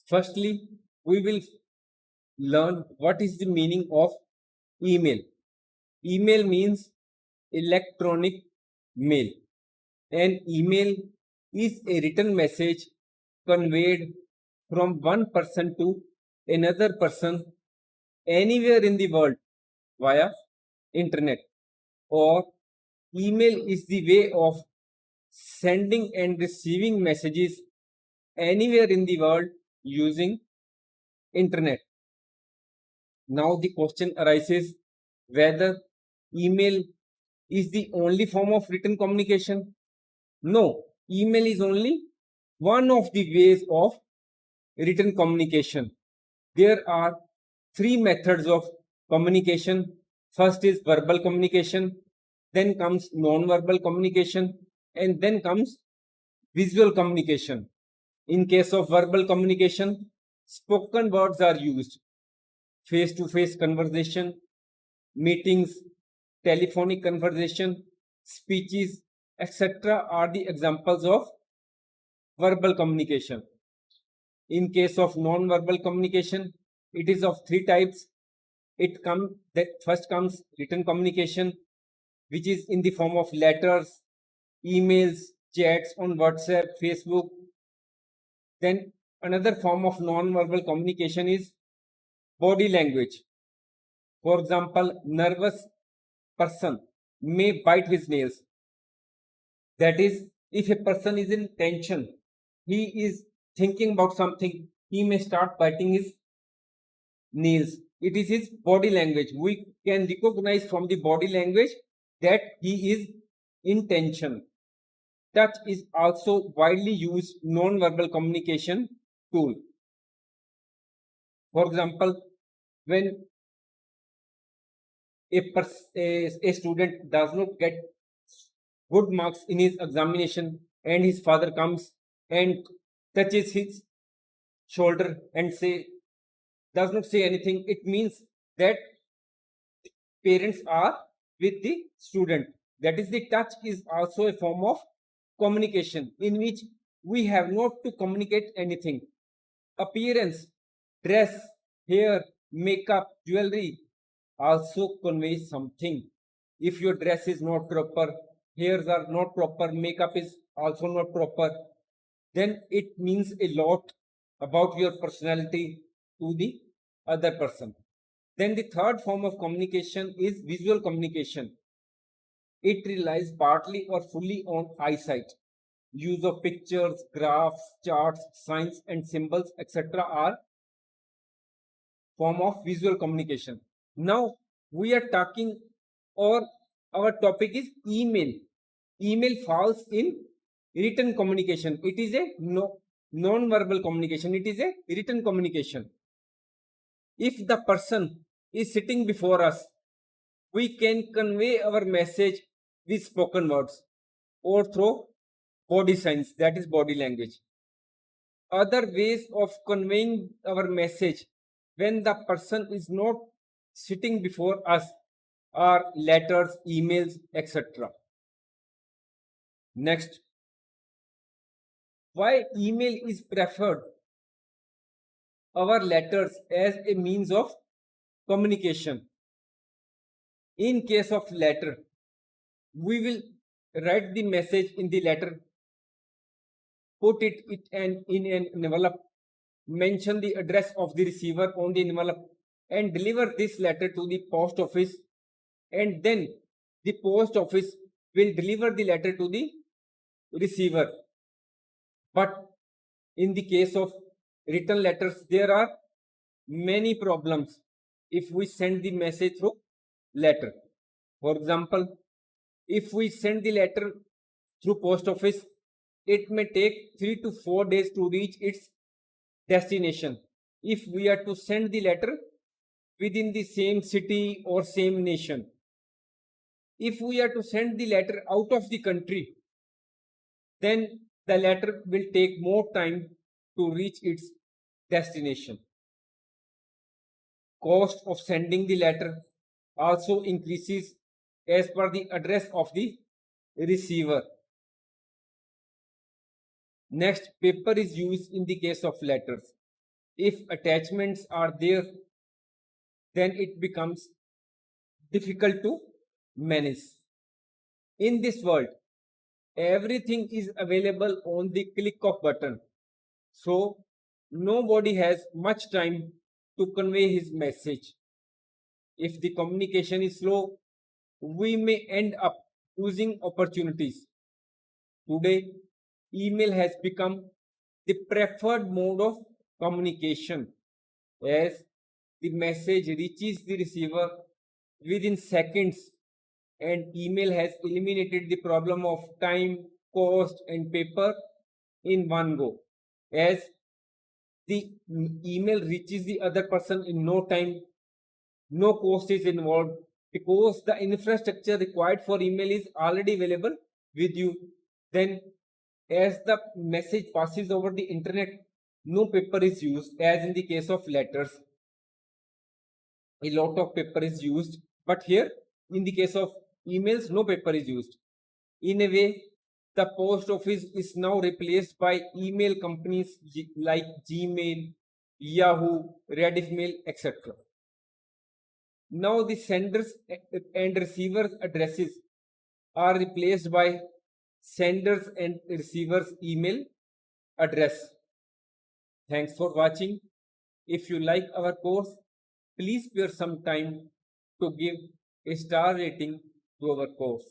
Firstly, we will learn what is the meaning of email. Email means electronic mail. An email is a written message conveyed from one person to another person anywhere in the world via internet, or email is the way of sending and receiving messages anywhere in the world using internet. Now the question arises whether email is the only form of written communication. No, email is only one of the ways of written communication. There are three methods of communication. First is verbal communication, then comes non-verbal communication, and then comes visual communication. In case of verbal communication, spoken words are used. Face-to-face conversation, meetings, telephonic conversation, speeches, etc. are the examples of verbal communication. In case of non-verbal communication, it is of three types. First comes written communication, which is in the form of letters, emails, chats on WhatsApp, Facebook. Then another form of non-verbal communication is body language. For example, nervous person may bite his nails. That is, if a person is in tension, he is thinking about something, he may start biting his nails. It is his body language. We can recognize from the body language that he is in tension. Touch is also widely used non-verbal communication tool. For example, when a student does not get good marks in his examination and his father comes and touches his shoulder and does not say anything, it means that parents are with the student. That is, the touch is also a form of communication in which we have not to communicate anything. Appearance, dress, hair, makeup, jewelry also conveys something. If your dress is not proper, hairs are not proper, makeup is also not proper, then it means a lot about your personality to the other person. Then the third form of communication is visual communication. It relies partly or fully on eyesight. Use of pictures, graphs, charts, signs and symbols, etc. are form of visual communication. Now we are talking, or our topic is email. Email falls in written communication. It is a non-verbal communication. It is a written communication. If the person is sitting before us, we can convey our message with spoken words or through body signs, that is body language. Other ways of conveying our message when the person is not sitting before us are letters, emails, etc. Next, why email is preferred? Our letters as a means of communication. In case of letter, we will write the message in the letter, put it in an envelope, mention the address of the receiver on the envelope, and deliver this letter to the post office, and then the post office will deliver the letter to the receiver. But in the case of written letters, there are many problems if we send the message through letter. For example, if we send the letter through post office, it may take 3 to 4 days to reach its destination. If we are to send the letter within the same city or same nation, if we are to send the letter out of the country, then the letter will take more time to reach its destination. Cost of sending the letter also increases as per the address of the receiver. Next, paper is used in the case of letters. If attachments are there, then it becomes difficult to manage. In this world, everything is available on the click of button. So nobody has much time to convey his message. If the communication is slow, we may end up losing opportunities. Today, email has become the preferred mode of communication as the message reaches the receiver within seconds, and email has eliminated the problem of time, cost, and paper in one go, as the email reaches the other person in no time, no cost is involved because the infrastructure required for email is already available with you. Then as the message passes over the internet, no paper is used, as in the case of letters a lot of paper is used, but here in the case of emails no paper is used. In a way, the post office is now replaced by email companies like Gmail, Yahoo, Rediffmail, etc. Now the senders and receivers addresses are replaced by senders and receivers email address. Thanks for watching. If you like our course, please spare some time to give a star rating to our course.